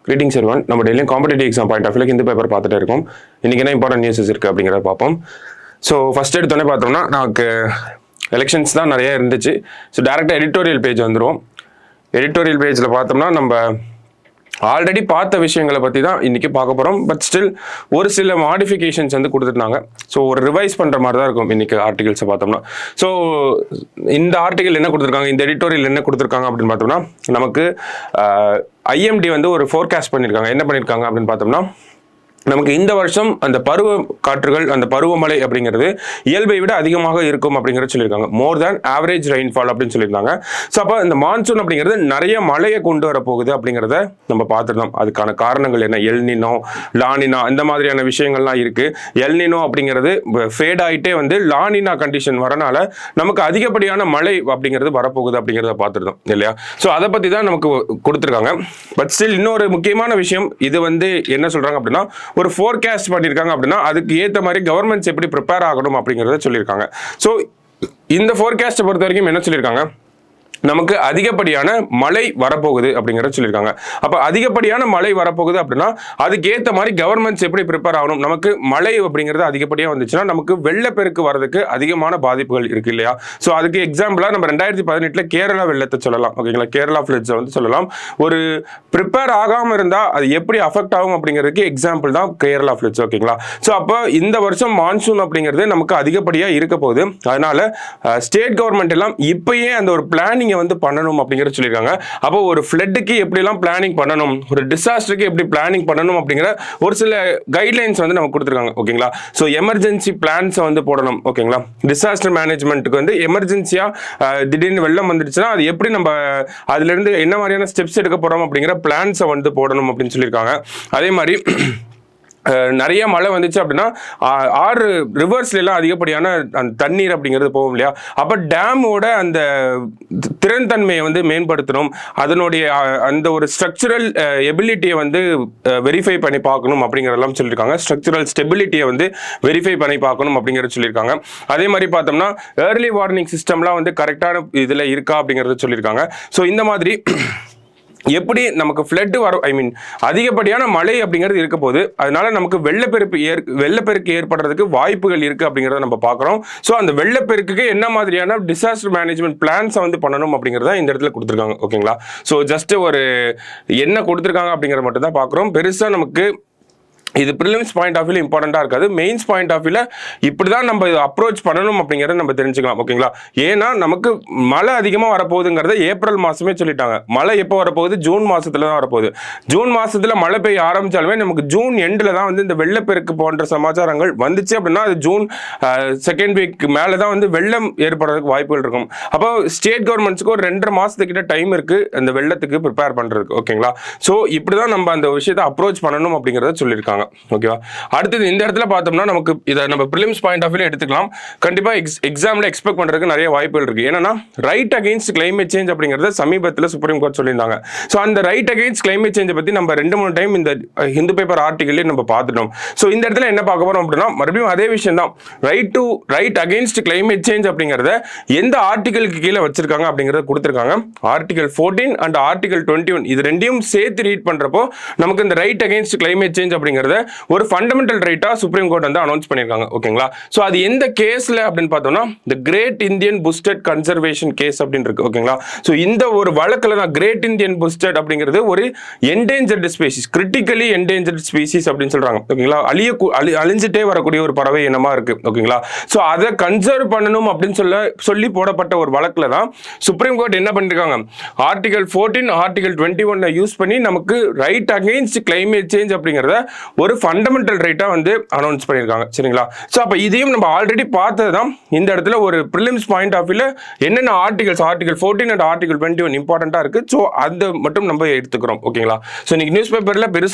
Greetings everyone. நம்ம டெய்லியும் competitive exam point of வியூல இந்த பேப்பர் பார்த்துட்டே இருக்கோம். இன்னைக்கு என்ன இம்பார்ட்டன்ட் நியூஸஸ் இருக்குது அப்படிங்கிறத பார்ப்போம். ஸோ ஃபர்ஸ்ட் எடுத்தோடனே பார்த்தோம்னா நமக்கு எலெக்ஷன்ஸ் தான் நிறைய இருந்துச்சு. ஸோ டேரெக்டாக எடிட்டோரியல் பேஜ் வந்துடும். எடிட்டோரியல் பேஜில் பார்த்தோம்னா நம்ம ஆல்ரெடி பார்த்த விஷயங்களை பற்றி தான் இன்றைக்கி பார்க்க போகிறோம். பட் ஸ்டில் ஒரு சில மாடிஃபிகேஷன்ஸ் வந்து கொடுத்துருந்தாங்க. ஸோ ஒரு ரிவைஸ் பண்ணுற மாதிரி தான் இருக்கும் இன்றைக்கி ஆர்டிகல்ஸை பார்த்தோம்னா. ஸோ இந்த ஆர்டிகல் என்ன கொடுத்துருக்காங்க, இந்த எடிட்டோரியல் என்ன கொடுத்துருக்காங்க அப்படின்னு பார்த்தோம்னா, நமக்கு ஐஎம்டி வந்து ஒரு ஃபோர்காஸ்ட் பண்ணியிருக்காங்க. என்ன பண்ணியிருக்காங்க அப்படின்னு பார்த்தோம்னா, நமக்கு இந்த வருஷம் அந்த பருவ காற்றுகள், அந்த பருவமழை அப்படிங்கிறது இயல்பை விட அதிகமாக இருக்கும் அப்படிங்கிறத சொல்லியிருக்காங்க. மோர் தேன் ஆவரேஜ் ரெயின்ஃபால் அப்படின்னு சொல்லியிருந்தாங்க. ஸோ அப்போ இந்த மான்சூன் அப்படிங்கிறது நிறைய மழையை கொண்டு வர போகுது அப்படிங்கிறத நம்ம பார்த்துருந்தோம். அதுக்கான காரணங்கள் என்ன, எல்னினோ, லானினா, இந்த மாதிரியான விஷயங்கள்லாம் இருக்குது. எல்னினோ அப்படிங்கிறது ஃபேட் ஆகிட்டே வந்து லானினா கண்டிஷன் வரனால நமக்கு அதிகப்படியான மழை அப்படிங்கிறது வரப்போகுது அப்படிங்கிறத பார்த்துருந்தோம் இல்லையா. ஸோ அதை பற்றி தான் நமக்கு கொடுத்துருக்காங்க. பட் ஸ்டில் இன்னொரு முக்கியமான விஷயம், இது வந்து என்ன சொல்கிறாங்க அப்படின்னா, ஒரு ஃபோர்காஸ்ட் பண்ணியிருக்காங்க அப்படின்னா அதுக்கு ஏற்ற மாதிரி கவர்மெண்ட்ஸ் எப்படி ப்ரிப்பேர் ஆகணும் அப்படிங்கிறத சொல்லியிருக்காங்க. ஸோ இந்த ஃபோர்காஸ்ட்டை பொறுத்த வரைக்கும் என்ன சொல்லியிருக்காங்க, நமக்கு அதிகப்படியான மழை வரப்போகுது அப்படிங்கிறத சொல்லியிருக்காங்க. அப்போ அதிகப்படியான மழை வரப்போகுது அப்படின்னா அதுக்கு ஏற்ற மாதிரி கவர்மெண்ட்ஸ் எப்படி ப்ரிப்பேர் ஆகணும். நமக்கு மழை அப்படிங்கிறது அதிகப்படியாக வந்துச்சுன்னா நமக்கு வெள்ளப்பெருக்கு வரதுக்கு அதிகமான பாதிப்புகள் இருக்கு இல்லையா. ஸோ அதுக்கு எக்ஸாம்பிளாக நம்ம 2018 கேரளா வெள்ளத்தை சொல்லலாம். ஓகேங்களா, கேரளா ஃப்ளட்ஸை வந்து சொல்லலாம். ஒரு ப்ரிப்பேர் ஆகாமல் இருந்தால் அது எப்படி அஃபெக்ட் ஆகும் அப்படிங்கிறதுக்கு எக்ஸாம்பிள் தான் கேரளா ஃப்ளட்ஸ். ஓகேங்களா. ஸோ அப்போ இந்த வருஷம் மான்சூன் அப்படிங்கிறது நமக்கு அதிகப்படியாக இருக்க போகுது. அதனால ஸ்டேட் கவர்மெண்ட் எல்லாம் இப்பயே அந்த ஒரு பிளானிங் வந்து பண்ணணும் அப்படிங்கறத சொல்லிருக்காங்க. அப்போ ஒரு ஃப்ளட்டுக்கு எப்படி எல்லாம் பிளானிங் பண்ணணும், ஒரு டிசாஸ்டருக்கு எப்படி பிளானிங் பண்ணணும் அப்படிங்கிற ஒரு சில கைட்லைன்ஸ் வந்து நமக்கு கொடுத்துருக்காங்க. ஓகேங்களா. ஸோ எமர்ஜென்சி பிளான்ஸை வந்து போடணும். ஓகேங்களா. டிசாஸ்டர் மேனேஜ்மெண்ட்டுக்கு வந்து எமர்ஜென்சியா திடீர்னு வெள்ளம் வந்துடுச்சுன்னா அது எப்படி நம்ம அதுல இருந்து என்ன மாதிரியான ஸ்டெப்ஸ் எடுக்க போறோம் அப்படிங்கிற பிளான்ஸை வந்து போடணும் அப்படின்னு சொல்லியிருக்காங்க. அதே மாதிரி நிறைய மழை வந்துச்சு அப்படின்னா ஆறு ரிவர்ஸ்ல எல்லாம் அதிகப்படியான அந்த தண்ணீர் அப்படிங்கிறது போகும் இல்லையா. அப்போ டேமோட அந்த திறன் தன்மையை வந்து மேம்படுத்தணும். அதனுடைய அந்த ஒரு ஸ்ட்ரக்சரல் எபிலிட்டியை வந்து வெரிஃபை பண்ணி பார்க்கணும் அப்படிங்கிறதெல்லாம் சொல்லியிருக்காங்க. ஸ்ட்ரக்சரல் ஸ்டெபிலிட்டியை வந்து வெரிஃபை பண்ணி பார்க்கணும் அப்படிங்கிறத சொல்லியிருக்காங்க. அதே மாதிரி பார்த்தோம்னா ஏர்லி வார்னிங் சிஸ்டம்லாம் வந்து கரெக்டான இதில் இருக்கா அப்படிங்கிறத சொல்லியிருக்காங்க. ஸோ இந்த மாதிரி எப்படி நமக்கு ஃப்ளட் வரும், ஐ மீன் அதிகப்படியான மழை அப்படிங்கிறது இருக்க போது, அதனால நமக்கு வெள்ளப்பெருக்கு ஏற்படுறதுக்கு வாய்ப்புகள் இருக்கு அப்படிங்கிறத நம்ம பார்க்குறோம். ஸோ அந்த வெள்ளப்பெருக்குக்கு என்ன மாதிரியான டிசாஸ்டர் மேனேஜ்மெண்ட் பிளான்ஸை வந்து பண்ணணும் அப்படிங்கிறத இந்த இடத்துல கொடுத்துருக்காங்க. ஓகேங்களா. ஸோ ஜஸ்ட் ஒரு என்ன கொடுத்துருக்காங்க அப்படிங்கிறத மட்டும் தான் பார்க்குறோம். பெருசாக நமக்கு இது ப்ரிலிம்ஸ் பாயிண்ட் ஆஃப் வியூல இம்பார்ட்டண்டா இருக்காது. மெயின்ஸ் பாயிண்ட் ஆஃப் வியூல இப்படிதான் நம்ம அப்ரோச் பண்ணணும் அப்படிங்கறத நம்ம தெரிஞ்சுக்கலாம். ஓகேங்களா. ஏன்னா நமக்கு மழை அதிகமா வரப்போகுதுங்கிறத ஏப்ரல் மாசமே சொல்லிட்டாங்க. மழை எப்போ வரப்போகுது, ஜூன் மாசத்துல தான் வரப்போகுது. ஜூன் மாசத்துல மழை பெய்ய ஆரம்பிச்சாலுமே நமக்கு ஜூன் எண்ட்ல தான் வந்து இந்த வெள்ளப்பெருக்கு போன்ற சமாச்சாரங்கள் வந்துச்சு அப்படின்னா அது ஜூன் செகண்ட் வீக் மேலதான் வந்து வெள்ளம் ஏற்படுறதுக்கு வாய்ப்புகள் இருக்கும். அப்போ ஸ்டேட் கவர்மெண்ட்ஸ்க்கு ஒரு 2.5 மாசத்துக்கிட்ட டைம் இருக்கு அந்த வெள்ளத்துக்கு ப்ரிப்பேர் பண்றதுக்கு. ஓகேங்களா. ஸோ இப்படிதான் நம்ம அந்த விஷயத்தை அப்ரோச் பண்ணணும் அப்படிங்கறத சொல்லியிருக்காங்க. ஓகேவா. அடுத்தது இந்த இடத்துல பார்த்தோம்னா நமக்கு இதை நம்ம ப்ரிலிம்ஸ் பாயிண்ட் ஆஃப் வியூல எடுத்துக்கலாம். கண்டிப்பா எக்ஸாம்ல எக்ஸ்பெக்ட் பண்றதுக்கு நிறைய வாய்ப்புகள் இருக்கு. ஏன்னா ரைட் அகைன்ஸ்ட் கிளைமேட் சேஞ்ச் அப்படிங்கறத சமீபத்தில் சுப்ரீம் கோர்ட் சொல்லியிருந்தாங்க. ஸோ அந்த ரைட் அகைன்ஸ்ட் கிளைமேட் சேஞ்சை பத்தி நம்ம 2-3 டைம் இந்த ஹிந்து பேப்பர் ஆர்டிகல்லே நம்ம பார்த்துட்டோம். ஸோ இந்த இடத்துல என்ன பார்க்க போறோம் அப்படின்னா மறுபடியும் அதே விஷயம் தான். ரைட் அகைன்ஸ்ட் கிளைமேட் சேஞ்ச் அப்படிங்கறத எந்த ஆர்டிகலுக்கு கீழே வச்சிருக்காங்க அப்படிங்கறத கொடுத்திருக்காங்க. ஆர்டிகல் 14 அண்ட் ஆர்டிகல் 21 இது ரெண்டையும் சேர்த்து ரீட் பண்றப்போ நமக்கு இந்த ரைட் அகைன்ஸ்ட் கிளைமேட் சேஞ்ச் அப்படிங்கறத ஒரு ஃபண்டமெண்டல் ரைட்டா சுப்ரீம் கோர்ட் வந்து அனௌன்ஸ் பண்ணிருக்காங்க. ஓகேங்களா. சோ அது எந்த கேஸ்ல அப்படின்னு பார்த்தோம்னா தி கிரேட் இந்தியன் புஸ்டட் கன்சர்வேஷன் கேஸ் அப்படின்னு இருக்கு. ஓகேங்களா. சோ இந்த ஒரு வழக்குல தான் கிரேட் இந்தியன் புஸ்டட் அப்படிங்கிறது ஒரு endangered species, critically endangered species அப்படின்னு சொல்றாங்க. ஓகேங்களா. அழிஞ்சிட்டே வரக்கூடிய ஒரு பறவை இனமா இருக்கு. ஓகேங்களா. சோ அதை கன்சர்வ் பண்ணணும் அப்படின்னு சொல்லி போடப்பட்ட ஒரு வழக்குல தான் சுப்ரீம் கோர்ட் என்ன பண்ணிருக்காங்க, ஆர்டிகல் 14 ஆர்டிகல் 21 யூஸ் பண்ணி நமக்கு ரைட் அகைன்ஸ்ட் கிளைமேட் சேஞ்ச் அப்படிங்கறத ஒரு ஃபண்டமெண்டல் ரைட்டா வந்து அனௌன்ஸ் பண்ணிருக்காங்க. சரிங்களா. சோ அப்ப இதையும் நம்ம ஆல்ரெடி பார்த்ததுதான். இந்த இடத்துல ஒரு ப்ரிலிம்ஸ் பாயிண்ட் ஆஃப் வியூல என்னென்ன ஆர்டிகல் 14 அண்ட் ஆர்டிகல் 21 இம்பார்ட்டண்டா இருக்கு. சோ அது மட்டும் நம்ம எடுத்துக்கிறோம். ஓகேங்களா. சோ இன்னைக்கு நியூஸ் பேப்பர்ல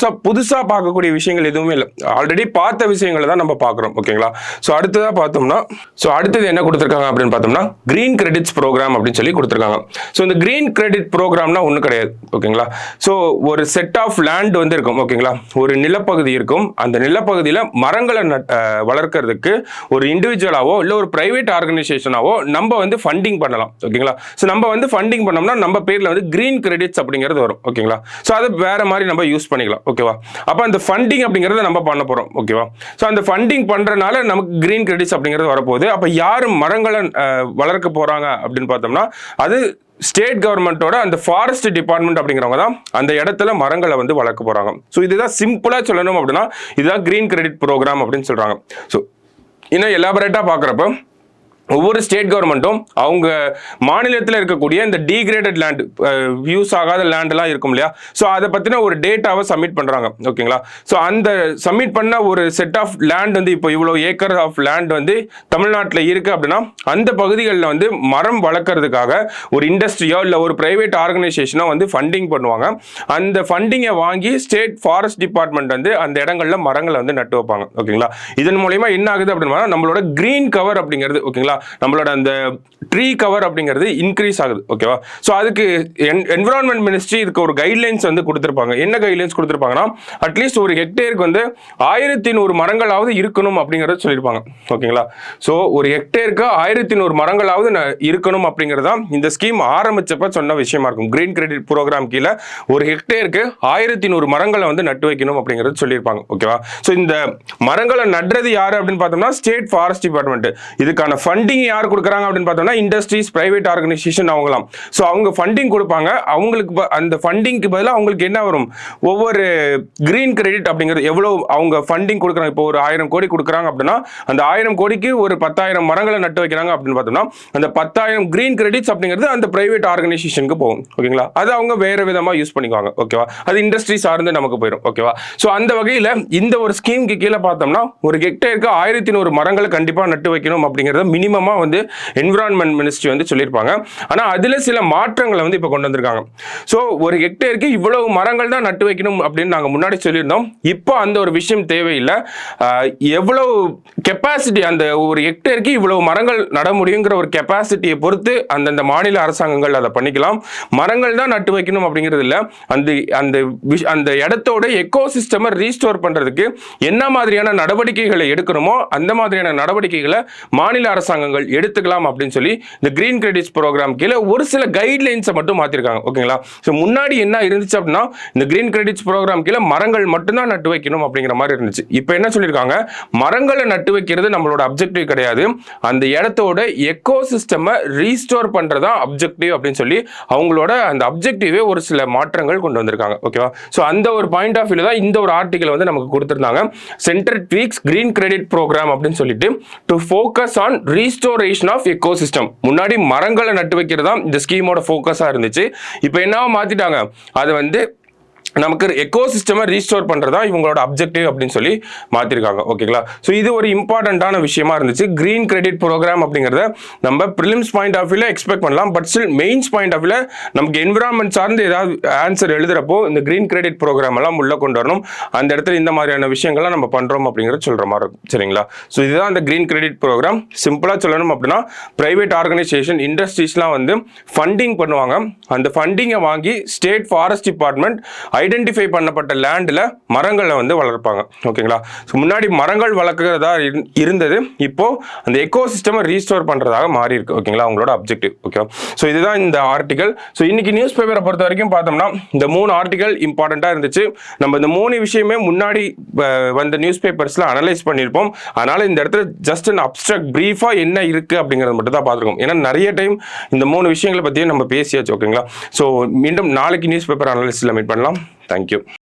புதுசா பார்க்கக்கூடிய விஷயங்கள் எதுவுமே இல்லை. ஆல்ரெடி பார்த்த விஷயங்களை தான் நம்ம பார்க்கிறோம். ஓகேங்களா. சோ அடுத்ததா பார்த்தோம்னா அடுத்தது என்ன கொடுத்திருக்காங்க அப்படின்னு பார்த்தோம்னா கிரீன் கிரெடிட்ஸ் ப்ரோக்ராம் அப்படின்னு சொல்லி கொடுத்திருக்காங்க. சோ இந்த கிரீன் கிரெடிட் ப்ரோக்ராம்னா ஒண்ணு கிடையாது. ஓகேங்களா. சோ ஒரு செட் ஆஃப் லேண்ட் வந்து இருக்கும். ஓகேங்களா. ஒரு நிலப்பகுதி நிலப்பகுதி இருக்கும். அந்த நிலப்பகுதியில் மரங்களை வளர்க்கறதுக்கு ஒரு இண்டிவிஜுவலாவோ இல்லை ஒரு பிரைவேட் ஆர்கனைசேஷனாவோ நம்ம வந்து ஃபண்டிங் பண்ணலாம். ஓகேங்களா? ஸோ நம்ம வந்து ஃபண்டிங் பண்ணோம்னா நம்ம பேரில் வந்து கிரீன் கிரெடிட்ஸ் அப்படிங்கிறது வரும். ஓகேங்களா? ஸோ அதை வேற மாதிரி நம்ம யூஸ் பண்ணிக்கலாம். ஓகேவா? அப்போ அந்த ஃபண்டிங் அப்படிங்கிறத நம்ம பண்ண போகிறோம். ஓகேவா? ஸோ அந்த ஃபண்டிங் பண்ணுறதுனால நமக்கு கிரீன் கிரெடிட்ஸ் அப்படிங்கிறது வரப்போகுது. அப்போ யார் மரங்களை வளர்க்க போகிறாங்க அப்படின்னு பார்த்தோம்னா அது ஸ்டேட் கவர்மெண்ட்டோட அந்த ஃபாரஸ்ட் டிபார்ட்மெண்ட் அப்படிங்கிறவங்க தான் அந்த இடத்துல மரங்களை வந்து வளர்க்க போறாங்க. ஸோ இதுதான் சிம்பிளா சொல்லணும் அப்படின்னா இதுதான் கிரீன் கிரெடிட் ப்ரோக்ராம் அப்படின்னு சொல்றாங்க. ஸோ இன்னும் எலாபரேட்டா பாக்குறப்ப ஒவ்வொரு ஸ்டேட் கவர்மெண்ட்டும் அவங்க மாநிலத்தில் இருக்கக்கூடிய இந்த டீக்ரேடட் லேண்ட், யூஸ் ஆகாத லேண்ட்லாம் இருக்கும் இல்லையா, ஸோ அதை பற்றின ஒரு டேட்டாவை சப்மிட் பண்ணுறாங்க. ஓகேங்களா? ஸோ அந்த சப்மிட் பண்ண ஒரு செட் ஆஃப் லேண்ட் வந்து இப்போ இவ்வளோ ஏக்கர் ஆஃப் லேண்ட் வந்து தமிழ்நாட்டில் இருக்குது அப்படின்னா அந்த பகுதிகளில் வந்து மரம் வளர்க்குறதுக்காக ஒரு இண்டஸ்ட்ரியோ இல்லை ஒரு பிரைவேட் ஆர்கனைசேஷனோ வந்து ஃபண்டிங் பண்ணுவாங்க. அந்த ஃபண்டிங்கை வாங்கி ஸ்டேட் ஃபாரஸ்ட் டிபார்ட்மெண்ட் வந்து அந்த இடங்களில் மரங்களை வந்து நட்டு வைப்பாங்க. ஓகேங்களா? இதன் மூலயமா என்ன ஆகுது அப்படின்னா நம்மளோட கிரீன் கவர் அப்படிங்கிறது, ஓகேங்களா, நம்மளோட அந்த ட்ரீ கவர் அப்படிங்கிறது இன்க்ரீஸ் ஆகுது. ஓகேவா? ஸோ அதுக்கு என்விரான்மெண்ட் மினிஸ்ட்ரி இதுக்கு ஒரு கைட்லைன்ஸ் வந்து கொடுத்துருப்பாங்க. என்ன கைட்லைன்ஸ் கொடுத்துருப்பாங்கன்னா அட்லீஸ்ட் ஒரு ஹெக்டேருக்கு வந்து 1100 மரங்களாவது இருக்கணும் அப்படிங்கிறத சொல்லியிருப்பாங்க. ஓகேங்களா? ஸோ ஒரு ஹெக்டேருக்கு 1100 மரங்களாவது இருக்கணும் அப்படிங்கிறது தான் இந்த ஸ்கீம் ஆரம்பிச்சப்ப சொன்ன விஷயமா இருக்கும். கிரீன் கிரெடிட் ப்ரோக்ராம் கீழே ஒரு ஹெக்டேருக்கு 1100 மரங்களை வந்து நட்டு வைக்கணும் அப்படிங்கிறது சொல்லியிருப்பாங்க. ஓகேவா? ஸோ இந்த மரங்களை நடுறது யாரு அப்படின்னு பார்த்தோம்னா ஸ்டேட் ஃபாரஸ்ட் டிபார்ட்மெண்ட். இதுக்கான ஃபண்டிங் யார் கொடுக்குறாங்க அப்படின்னு பார்த்தோம்னா இண்டஸ்ட்ரீஸ், பிரைவேட் ஆர்கனைசேஷன் அவங்களாம். ஸோ அவங்க ஃபண்டிங் கொடுப்பாங்க. அவங்களுக்கு அந்த ஃபண்டிங்க்கு பதிலாக அவங்களுக்கு என்ன வரும், ஒவ்வொரு கிரீன் கிரெடிட் அப்படிங்கிறது எவ்வளோ அவங்க ஃபண்டிங் கொடுக்குறாங்க. இப்போ ஒரு 1000 கோடி கொடுக்குறாங்க அப்படின்னா அந்த 1000 கோடிக்கு ஒரு 10,000 மரங்களை நட்டு வைக்கிறாங்க அப்படின்னு பார்த்தோம்னா அந்த 10,000 கிரீன் கிரெடிட்ஸ் அப்படிங்கிறது அந்த பிரைவேட் ஆர்கனைசேஷனுக்கு போகும். ஓகேங்களா? அது அவங்க வேற விதமாக யூஸ் பண்ணிக்குவாங்க. ஓகேவா? அது இண்டஸ்ட்ரி சார்ந்து நமக்கு போயிடும். ஓகேவா? ஸோ அந்த வகையில் இந்த ஒரு ஸ்கீமுக்கு கீழே பார்த்தோம்னா ஒரு ஹெக்டேருக்கு 1100 மரங்களை கண்டிப்பாக நட்டு வைக்கணும் அப்படிங்கிறத மினிமமாக வந்து என்விரான்மெண்ட் மினிஸ்ட்ரி வந்து சொல்லியிருப்பாங்க. ஆனால் அதில் சில மாற்றங்களை வந்து இப்போ கொண்டு வந்திருக்காங்க. ஸோ ஒரு ஹெக்டேருக்கு இவ்வளவு மரங்கள் தான் நட்டு வைக்கணும் அப்படின்னு நாங்கள் முன்னாடி சொல்லியிருந்தோம். இப்போ அந்த ஒரு விஷயம் தேவையில்லை. எவ்வளவு கெப்பாசிட்டி, அந்த ஒரு ஹெக்டேருக்கு இவ்வளவு மரங்கள் நட முடியுங்கிற ஒரு கெப்பாசிட்டியை பொறுத்து அந்தந்த மாநில அரசாங்கங்கள் அதை பண்ணிக்கலாம். மரங்கள் தான் நட்டு வைக்கணும் அப்படிங்கிறது இல்லை. அந்த இடத்தோட எக்கோசிஸ்டமை ரீஸ்டோர் பண்ணுறதுக்கு என்ன மாதிரியான நடவடிக்கைகளை எடுக்கணுமோ அந்த மாதிரியான நடவடிக்கைகளை மாநில அரசாங்கங்கள் எடுத்துக்கலாம் அப்படின்னு சொல்லி இந்த கிரீன் கிரெடிட்ஸ் ப்ரோக்ராம் கீழே ஒரு சில கைட்லைன்ஸை மட்டும் மாற்றிருக்காங்க. ஓகேங்களா? ஸோ முன்னாடி என்ன இருந்துச்சு அப்படின்னா இந்த கிரீன் கிரெடிட்ஸ் ப்ரோக்ராம் கீழே மரங்கள் மட்டும்தான் நட்டு வைக்கணும் அப்படிங்கிற மாதிரி இருந்துச்சு. இப்போ என்ன சொல்லியிருக்காங்க, மரங்களை நட்டு வைக்கிறது நம்மளோட அப்ஜெக்டிவ் கிடையாது, அந்த இடத்தோட எக்கோசிஸ்டமை ரீஸ்டோர் பண்ணுறதா அப்ஜெக்டிவ் அப்படின்னு சொல்லி அவங்களோட அந்த அப்ஜெக்டிவே ஒரு சில மாற்றங்கள் கொண்டு வந்திருக்காங்க. ஓகேவா? ஸோ அந்த ஒரு பாயிண்ட் ஆஃப் வியூல தான் இந்த ஒரு ஆர்டிகல் வந்து நமக்கு கொடுத்துருந்தாங்க. Centre tweaks green credit program அப்படின்னு சொல்லிட்டு to focus on restoration of ecosystem. முன்னாடி மரங்களை நட்டு வைக்கிறது தான் இந்த ஸ்கீமோட ஃபோக்கஸா இருந்துச்சு. இப்போ என்ன மாத்திட்டாங்க, அது வந்து நமக்கு எக்கோசிஸ்டமை ரீஸ்டோர் பண்ணுறதா இவங்களோட அப்ஜெக்டிவ் அப்படின்னு சொல்லி மாற்றிருக்காங்க. ஓகேங்களா? ஸோ இது ஒரு இம்பார்ட்டண்ட்டான விஷயமா இருந்துச்சு. கிரீன் கிரெடிட் ப்ரோக்ராம் அப்படிங்கிறத நம்ம ப்ரிலிம்ஸ் பாயிண்ட் ஆஃப் வியூல எக்ஸ்பெக்ட் பண்ணலாம். But still mains point of வியூல நமக்கு என்விரான்மெண்ட் சார்ந்து ஏதாவது ஆன்சர் எழுதுறப்போ இந்த கிரீன் கிரெடிட் ப்ரோக்ராம் எல்லாம் உள்ள கொண்டு வரணும். அந்த இடத்துல இந்த மாதிரியான விஷயங்கள்லாம் நம்ம பண்ணுறோம் அப்படிங்கிறத சொல்கிற மாதிரி இருக்கும். சரிங்களா? ஸோ இதுதான் அந்த கிரீன் கிரெடிட் ப்ரோக்ராம். சிம்பிளாக சொல்லணும் அப்படின்னா பிரைவேட் ஆர்கனைசேஷன், இண்டஸ்ட்ரீஸ்லாம் வந்து ஃபண்டிங் பண்ணுவாங்க. அந்த ஃபண்டிங்கை வாங்கி ஸ்டேட் ஃபாரஸ்ட் டிபார்ட்மெண்ட் ஐடென்டிஃபை பண்ணப்பட்ட லேண்டில் மரங்களை வந்து வளர்ப்பாங்க. ஓகேங்களா? ஸோ முன்னாடி மரங்கள் வளர்க்குறதா இருந்தது, இப்போ அந்த எக்கோசிஸ்டமை ரீஸ்டோர் பண்ணுறதாக மாறி இருக்கு. ஓகேங்களா? அவங்களோட அப்ஜெக்டிவ். ஓகே, ஸோ இதுதான் இந்த ஆர்டிகல். ஸோ இன்னைக்கு நியூஸ் பேப்பரை பொறுத்த வரைக்கும் பார்த்தோம்னா இந்த 3 ஆர்டிகல் இம்பார்ட்டண்ட்டாக இருந்துச்சு. நம்ம இந்த 3 விஷயமே முன்னாடி வந்த நியூஸ் பேப்பர்ஸில் அனலைஸ் பண்ணியிருப்போம். அதனால் இந்த இடத்துல ஜஸ்ட் அன் அப்ஸ்ட்ராக்ட் ப்ரீஃபாக என்ன இருக்குது அப்படிங்கிறது மட்டும் தான் பார்த்துருக்கோம். ஏன்னா நிறைய டைம் இந்த 3 விஷயங்களை பற்றியும் நம்ம பேசியாச்சு. ஓகேங்களா? ஸோ மீண்டும் நாளைக்கு நியூஸ் பேப்பர் அனலைஸில் மீட் பண்ணலாம். Thank you.